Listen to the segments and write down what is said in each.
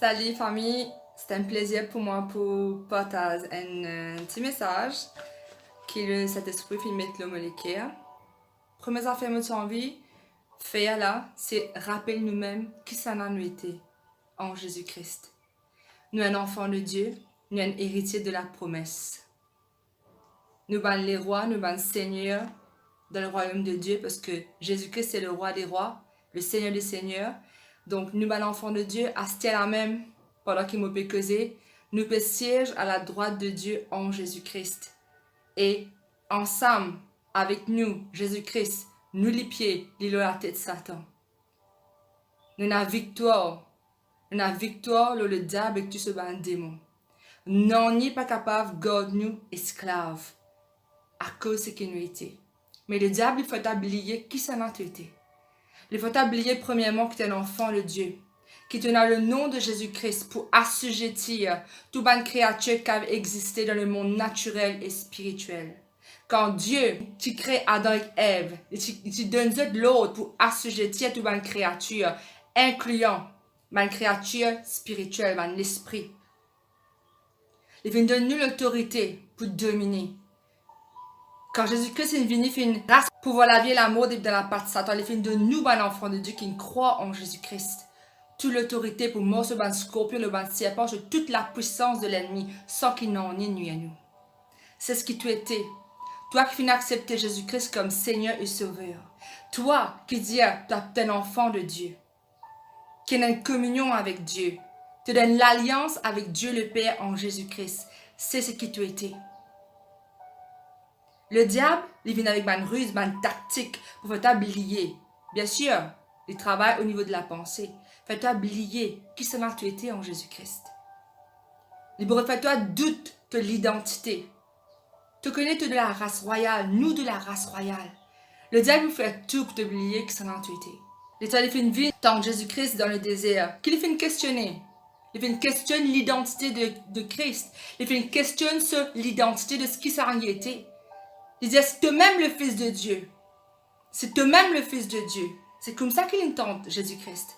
Salut famille, c'est un plaisir pour moi pour partager un petit message que le Saint-Esprit fait mettre le molécule. Première affaire que j'ai envie de faire là, c'est rappeler nous-mêmes qui ça nous été en Jésus-Christ. Nous sommes un enfant de Dieu, nous sommes un héritier de la promesse. Nous sommes les rois, nous sommes seigneurs dans le royaume de Dieu parce que Jésus-Christ c'est le roi des rois, le Seigneur des seigneurs. Donc, nous, l'enfant de Dieu, à ce là même, pendant qu'il m'a causé, nous peut siège à la droite de Dieu en Jésus-Christ. Et ensemble, avec nous, Jésus-Christ, nous les pieds, l'île la tête de Satan. Nous avons victoire. Nous avons victoire le diable et tout ce ban démon. Non, n'est pas capable de garder nous esclaves à cause de ce qu'il nous était. Mais le diable, il faut oublier qui ça n'a été. Il faut oublier premièrement que tu es un enfant de Dieu, qui te donne le nom de Jésus-Christ pour assujettir toute bonne créature qui a existé dans le monde naturel et spirituel. Quand Dieu, tu crée Adam et Ève, et tu donnes de l'autre pour assujettir toute bonne créature, incluant bonne créature spirituelle, bonne l'esprit. Il vient donner nous l'autorité pour dominer. Quand Jésus-Christ est venu, il fait une race pour pouvoir la vie et l'amour de la part de Satan. Il fait de nous, un enfant de Dieu qui croit en Jésus-Christ. Toute l'autorité pour morceau, le scorpion, le serpent, toute la puissance de l'ennemi, sans qu'il n'en ait nuit à nous. C'est ce qui tu étais. Toi qui finis d'accepter Jésus-Christ comme Seigneur et Sauveur. Toi qui dis que tu es un enfant de Dieu. Qui est en communion avec Dieu. Tu donnes l'alliance avec Dieu le Père en Jésus-Christ. C'est ce qui tu étais. Le diable, il vient avec une ruse, une tactique pour faire t'oublier. Bien sûr, il travaille au niveau de la pensée. Fait t'oublier qui ça tu étais en Jésus-Christ. Il pourrait faire toi doute de l'identité. Tu connais de la race royale, nous de la race royale. Le diable fait tout pour t'oublier qui ça tu étais. L'État fait une vie tant Jésus-Christ dans le désert. Qu'il fait une questionner. Il fait une question l'identité de Christ. Il fait une question sur l'identité de ce qui ça était. Il disait, c'est toi-même le Fils de Dieu. C'est toi-même le Fils de Dieu. C'est comme ça qu'il entend Jésus-Christ.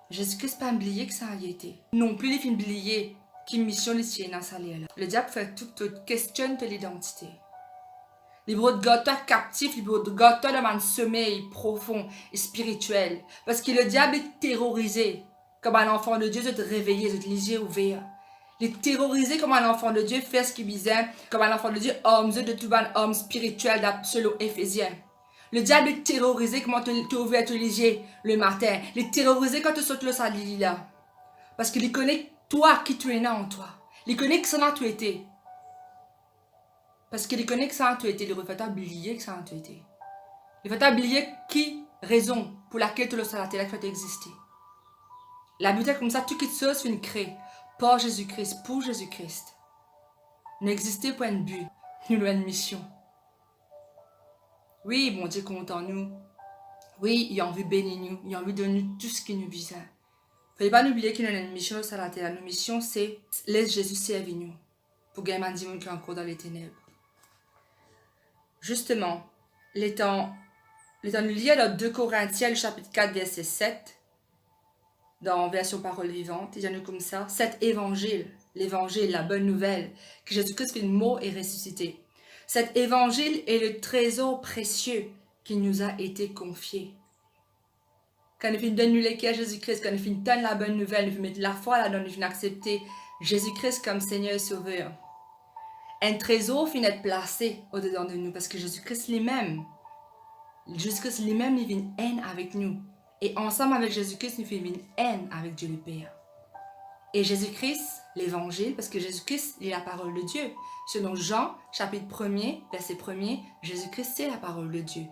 Jésus-Christ n'a pas oublié que ça a été. Non plus, il fait oublier qui mission les siens dans sa là. Le diable fait toute question de l'identité. Il veut te garder captif, il veut te garder dans un sommeil profond et spirituel. Parce que le diable est terrorisé. Comme un enfant de Dieu, de te réveiller, de te les yeux ouverts. Il est terrorisé comme un enfant de Dieu, fait ce qu'il disait, comme un enfant de Dieu, homme de tout un homme spirituel, selon Éphésiens. Le diable est terrorisé quand tu ouvres les yeux le matin. Il est terrorisé quand tu sautes le sali là. Parce qu'il connaît toi qui tu es né en toi. Il connaît que ça n'a tu été. Parce qu'il connaît que ça n'a tu été. Il refait oublier que ça n'a tu été. Il fait oublier qui raison pour laquelle tu le salaté là fait exister. La but est comme ça, tout qui te c'est une crée. Par Jésus-Christ, pour Jésus-Christ. N'exister pas un but, nous avons une mission. Oui, bon Dieu compte en nous. Oui, il a envie de bénir nous, il a envie de donner tout ce qui nous besoin. Il ne faut pas oublier qu'il y a une mission sur la terre. Notre mission, c'est laisse Jésus servir nous. Pour gagner un dimanche qui est encore dans les ténèbres. Justement, l'étant lié dans 2 Corinthiens, le chapitre 4, verset 7, dans version parole vivante, il y en a comme ça, cet évangile, l'évangile, la bonne nouvelle, que Jésus-Christ est mort et ressuscité. Cet évangile est le trésor précieux qui nous a été confié. Quand nous finissons de nous léguer à Jésus-Christ, quand nous finissons de la bonne nouvelle, nous finissons mettre la foi là-dedans, nous finissons accepter Jésus-Christ comme Seigneur et Sauveur. Un trésor finit d'être placé au-dedans de nous parce que Jésus-Christ lui-même, il vient une haine avec nous. Et ensemble avec Jésus-Christ, nous faisons une haine avec Dieu le Père. Et Jésus-Christ, l'évangile, parce que Jésus-Christ est la parole de Dieu. Selon Jean, chapitre 1er, verset 1er, Jésus-Christ, c'est la parole de Dieu.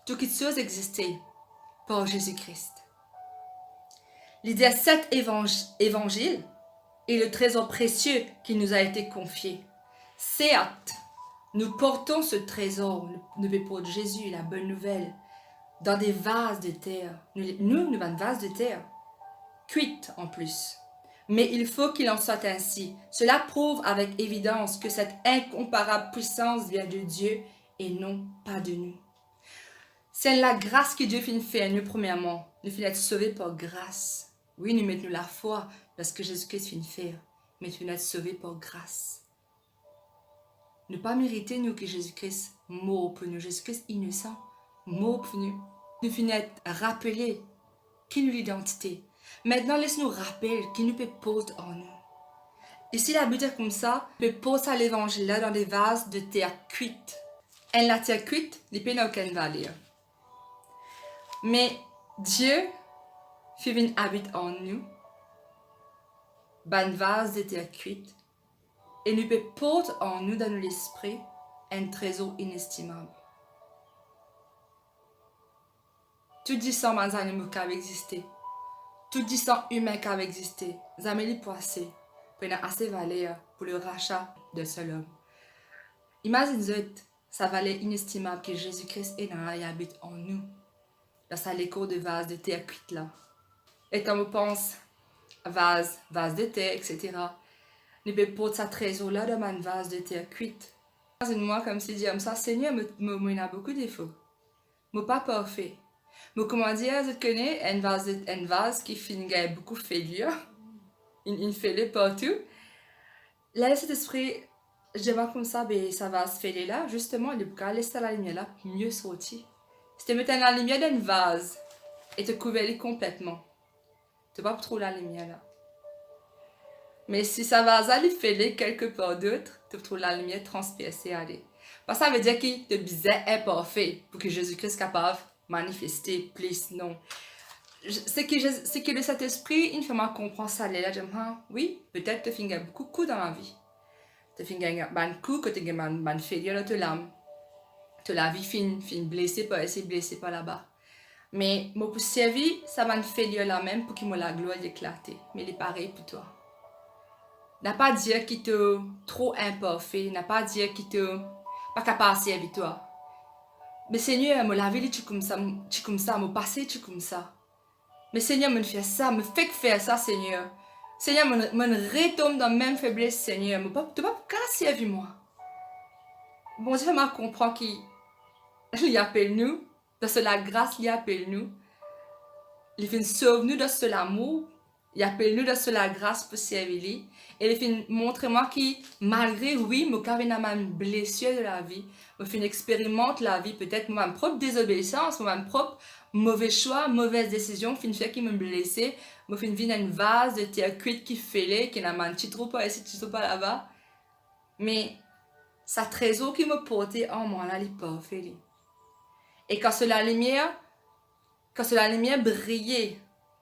Toutes les choses existaient par Jésus-Christ. L'idée de cet évangile est le trésor précieux qui nous a été confié. Certes, nous portons ce trésor, le pépo de Jésus, la bonne nouvelle, dans des vases de terre. Nous avons un vase de terre, cuite en plus. Mais il faut qu'il en soit ainsi. Cela prouve avec évidence que cette incomparable puissance vient de Dieu et non pas de nous. C'est la grâce que Dieu finit faire nous premièrement. Nous finissons être sauvés par grâce. Oui, nous mettons la foi dans ce que Jésus-Christ vient de faire, mais nous sommes sauvés par grâce. Ne pas mériter nous que Jésus-Christ mort pour nous, Jésus-Christ innocent, mort pour nous. Nous finissons être rappelés qui nous l'identité. Maintenant, laisse-nous rappeler qui nous peut porter en nous. Ici, la Bible est comme ça, peut porter l'évangile là dans des vases de terre cuite. Et la terre cuite, il n'y a aucune valeur. Mais Dieu fait venir habiter en nous, dans vase de terre cuite, et nous peut porter en nous, dans l'esprit, un trésor inestimable. Tout disant dans les animaux qui avaient existé, tout disant humain qui avait existé, les améliorent pour assez valeur pour le rachat de seul homme. Imaginez sa valeur inestimable que Jésus-Christ est dans et habite en nous, dans sa l'écho de vase de terre cuite là. Et quand on pense vase de terre, etc., nous pouvons porter sa trésor là dans un vase de terre cuite. Moi, comme si je dis ça, Seigneur, moi, a beaucoup de défauts. Moi, pas parfait. Mais comment dire, je connais un vase qui finit beaucoup de failures. Une failure partout. Là, cet esprit, je vois comme ça, ben, ça va se faire là. Justement, le boucan, laisser la lumière là, mieux sortir. Si tu mets la lumière dans un vase et te couvrir complètement, tu vas pas trop la lumière là. Mais si ça va aller faire quelque part d'autre, tu trouves la lumière transpercée aller. Parce que ça veut dire qu'il te bizarre imparfait pour que Jésus-Christ soit capable de manifester plus, non. C'est que le Saint-Esprit, une fois que je comprends ça, là, je me dis, oui, peut-être tu fais beaucoup de coups dans la vie. Tu fais un coup que tu as un failure dans l'âme. La vie fin blessée par ici, blessée par là-bas. Mais moi, pour servir, ça va me failure là même pour que la gloire éclater. Mais il est pareil pour toi. N'a pas dire qu'il te trop imparfait, n'a pas dire qu'il te pas capable de servir toi. Mais Seigneur, moi la vie tu comme ça, mon passé tu comme ça. Mais Seigneur, me fait ça, me fait faire ça, Seigneur. Seigneur, me retombe dans la même faiblesse, Seigneur. Tu ne peux pas servir moi. Bon Dieu m'a comprend qu'il appelle nous, de la grâce, il appelle nous. Il fait sauve nous de l'amour. Il appelle nous de la grâce pour servir lui. Et il fait montrer moi que malgré oui, moi quand dans ma blessure de la vie, moi fait expérimente la vie peut-être ma propre désobéissance, ma propre mauvais choix, mauvaise décision, fin fait qui me blessé, moi fin vie dans une vase de terre cuite qui fêlait, qui n'a pas un petit trou pas ici, petit trou pas là-bas. Mais sa trésor qui me portait en moi là, il est parfait. Et quand la lumière brillait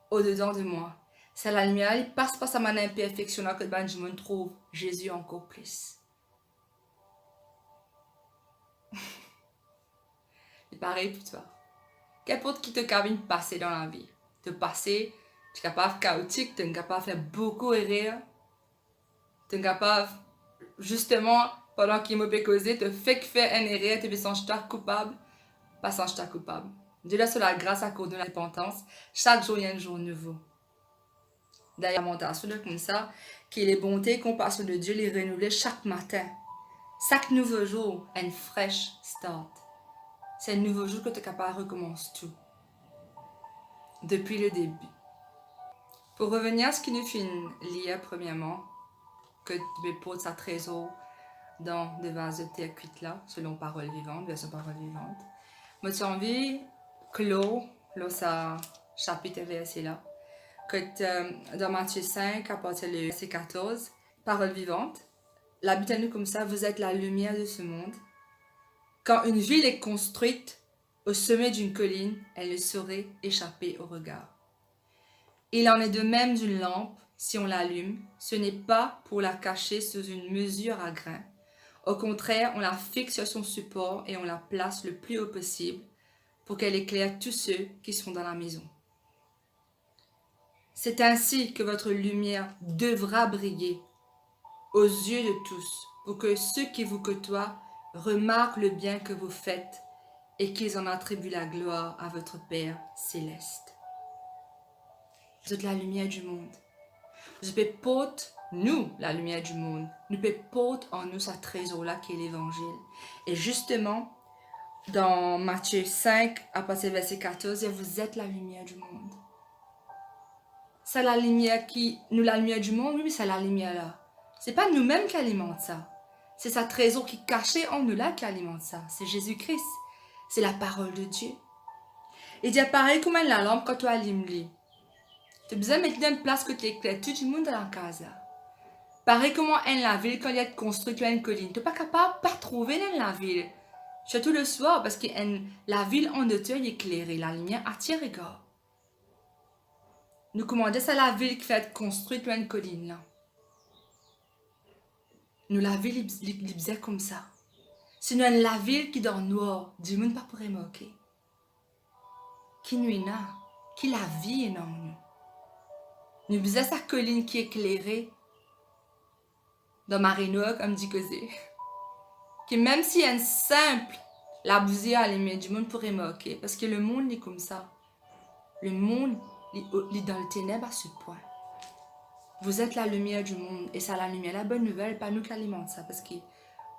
au-dedans de moi, c'est la lumière, il passe pas à ma imperfection que je me trouve Jésus encore plus. C'est pareil pour toi. Qu'importe qui te cabine passer dans la vie, te passer, tu es capable de chaotique, tu es capable de faire beaucoup erreurs, tu es capable, justement, pendant qu'il m'a causé, te fait faire une erreur, tu te sens coupable, pas sens coupable. Dieu là sur la grâce à cause de la repentance, chaque jour il y a un jour nouveau. D'ailleurs, lamentation comme ça, que les bontés et compassions de Dieu les renouvelent chaque matin. Chaque nouveau jour, une fresh start. C'est un nouveau jour que tu es capable de recommencer tout. Depuis le début. Pour revenir à ce qui nous fait lire premièrement, que tu portes sa trésor dans des vases de terre cuite là, selon parole vivante, version parole vivante. Moi, j'ai envie clore sa chapitre et verset là. Que dans Matthieu 5, à partir du verset 14, parole vivante, la Bible nous comme ça, vous êtes la lumière de ce monde. Quand une ville est construite au sommet d'une colline, elle ne saurait échapper au regard. Il en est de même d'une lampe, si on l'allume, ce n'est pas pour la cacher sous une mesure à grains. Au contraire, on la fixe sur son support et on la place le plus haut possible pour qu'elle éclaire tous ceux qui sont dans la maison. C'est ainsi que votre lumière devra briller aux yeux de tous, pour que ceux qui vous côtoient remarquent le bien que vous faites et qu'ils en attribuent la gloire à votre Père céleste. Vous êtes la lumière du monde. Vous pouvez porter, nous, la lumière du monde. Nous pouvons porter en nous ce trésor-là qui est l'Évangile. Et justement, dans Matthieu 5, à partir du verset 14, vous êtes la lumière du monde. c'est la lumière qui, nous la lumière du monde, oui, mais c'est la lumière là. C'est pas nous-mêmes qui alimente ça. C'est sa trésor qui est caché en nous là qui alimente ça. C'est Jésus-Christ. C'est la parole de Dieu. Et dit pareil comme la lampe quand tu allumes les. Tu as besoin de mettre une place que tu éclaires tout le monde dans la casa. Pareil comme en la ville quand il y a construit une colline. Tu n'es pas capable de pas trouver dans la ville. Surtout le soir parce que la ville en hauteur est éclairée. La lumière attire les gars. Nous commandons ça la ville qui fait construire une colline là. Nous la ville il faisait comme ça. Sinon la ville qui dort noir, du monde pas pourrait moquer. Qui nuit là, qui la vie est dans nous. Nous faisons sa colline qui est éclairée dans Marino comme dit Cosé. Que même si elle est simple, la bousille à l'aimer du monde pourrait moquer. Parce que le monde est comme ça. Le monde est dans le ténèbre à ce point. Vous êtes la lumière du monde. Et c'est la lumière, la bonne nouvelle, pas nous qui alimente ça. Parce que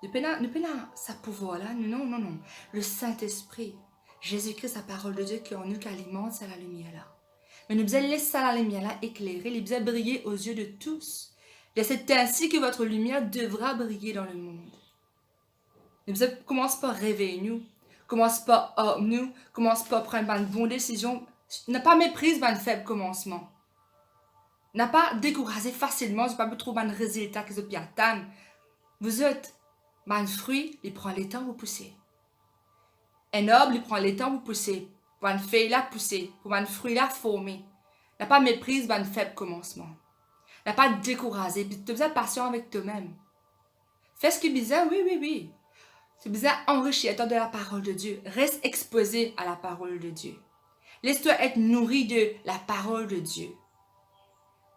nous pouvons ça pouvoir là. Non, non, non. Le Saint-Esprit, Jésus-Christ, la parole de Dieu qui est en nous qui alimente, c'est la lumière là. Mais nous devons laisser la lumière là éclairer, nous devons briller aux yeux de tous. Et c'est ainsi que votre lumière devra briller dans le monde. Nous devons commencer par réveiller nous, commence par nous, commence par prendre une bonne décision. N'a pas méprise un faible commencement. N'a pas découragé facilement, je pas trouver un résultat que vous attendre. Vous êtes un fruit, il prend le temps de vous pousser. Un arbre, il prend le temps de vous pousser. Pour une feuille là pousser, pour un fruit là former. N'a pas méprise un faible commencement. N'a pas découragé, tu as besoin de patient avec toi-même. Fais ce qui est bizarre, oui, oui, oui. Tu as besoin d'enrichir de la parole de Dieu. Reste exposé à la parole de Dieu. Laisse-toi être nourri de la parole de Dieu.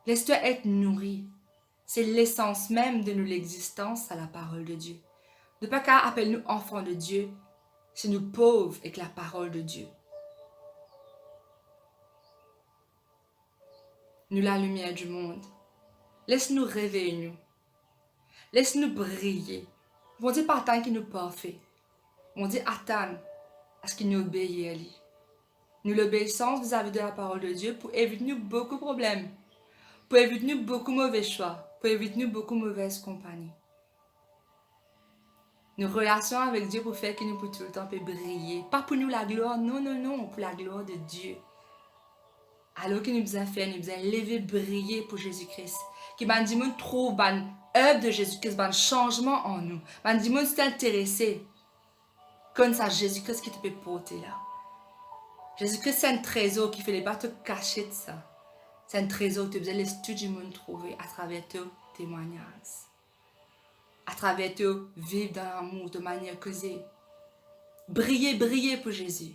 Laisse-toi être nourri. C'est l'essence même de notre existence à la parole de Dieu. Ne pas qu'à appeler nous enfants de Dieu, c'est nous pauvres avec la parole de Dieu. Nous la lumière du monde. Laisse-nous réveiller nous. Laisse-nous briller. On dit pas tant qu'il nous parfait. On dit attendre à ce qu'il nous obéisse à lui. Nous l'obéissons vis-à-vis de la parole de Dieu pour éviter nous beaucoup de problèmes. Pour éviter nous beaucoup de mauvais choix. Pour éviter nous beaucoup de mauvaises compagnies. Nos relations avec Dieu pour faire que nous pour tout le temps peut briller. Pas pour nous la gloire, non, non, non, pour la gloire de Dieu. Alors que nous devons faire, nous devons lever, briller pour Jésus-Christ. Que ben du monde trouve ben œuvre de Jésus-Christ, ben changement en nous. Ben du monde s'est intéressé. Comme ça, Jésus-Christ qui te peut porter là. Jésus-Christ c'est un trésor qui ne fallait pas te cacher de ça. C'est un trésor que tu devais laisser tout le monde trouver à travers tes témoignages. À travers tes vivre dans l'amour de manière causée. Briller, briller pour Jésus.